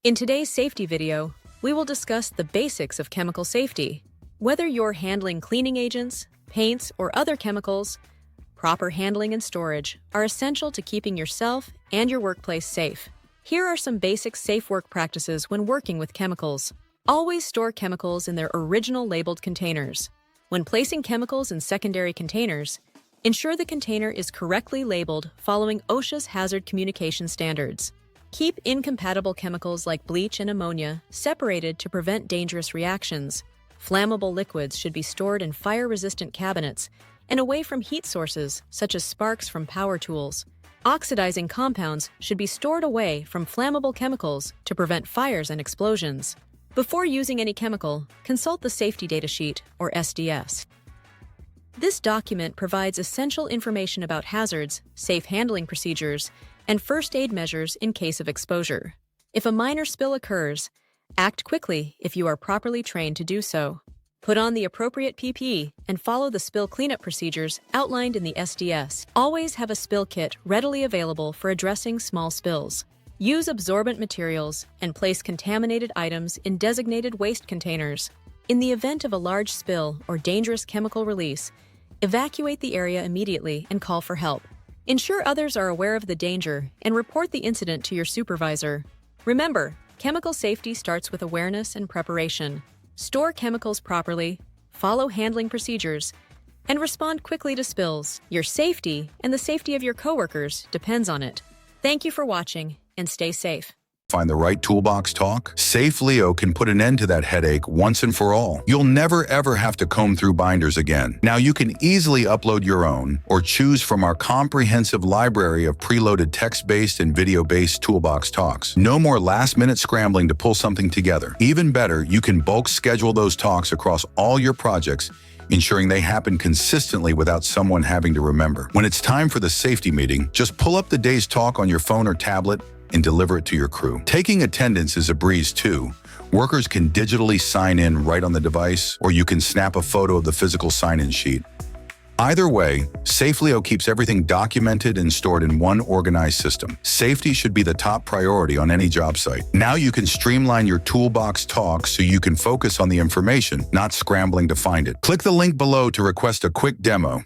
In today's safety video, we will discuss the basics of chemical safety. Whether you're handling cleaning agents, paints, or other chemicals, proper handling and storage are essential to keeping yourself and your workplace safe. Here are some basic safe work practices when working with chemicals. Always store chemicals in their original labeled containers. When placing chemicals in secondary containers, ensure the container is correctly labeled following OSHA's hazard communication standards. Keep incompatible chemicals like bleach and ammonia separated to prevent dangerous reactions. Flammable liquids should be stored in fire-resistant cabinets and away from heat sources such as sparks from power tools. Oxidizing compounds should be stored away from flammable chemicals to prevent fires and explosions. Before using any chemical, consult the Safety Data Sheet, or SDS. This document provides essential information about hazards, safe handling procedures, and first aid measures in case of exposure. If a minor spill occurs, act quickly if you are properly trained to do so. Put on the appropriate PPE and follow the spill cleanup procedures outlined in the SDS. Always have a spill kit readily available for addressing small spills. Use absorbent materials and place contaminated items in designated waste containers. In the event of a large spill or dangerous chemical release, evacuate the area immediately and call for help. Ensure others are aware of the danger and report the incident to your supervisor. Remember, chemical safety starts with awareness and preparation. Store chemicals properly, follow handling procedures, and respond quickly to spills. Your safety and the safety of your coworkers depends on it. Thank you for watching, and stay safe. Find the right toolbox talk? Safe Leo can put an end to that headache once and for all. You'll never ever have to comb through binders again. Now you can easily upload your own or choose from our comprehensive library of preloaded text-based and video-based toolbox talks. No more last-minute scrambling to pull something together. Even better, you can bulk schedule those talks across all your projects, ensuring they happen consistently without someone having to remember. When it's time for the safety meeting, just pull up the day's talk on your phone or tablet and deliver it to your crew. Taking attendance is a breeze too. Workers can digitally sign in right on the device, or you can snap a photo of the physical sign-in sheet. Either way, SafeLeo keeps everything documented and stored in one organized system. Safety should be the top priority on any job site. Now you can streamline your toolbox talk so you can focus on the information, not scrambling to find it. Click the link below to request a quick demo.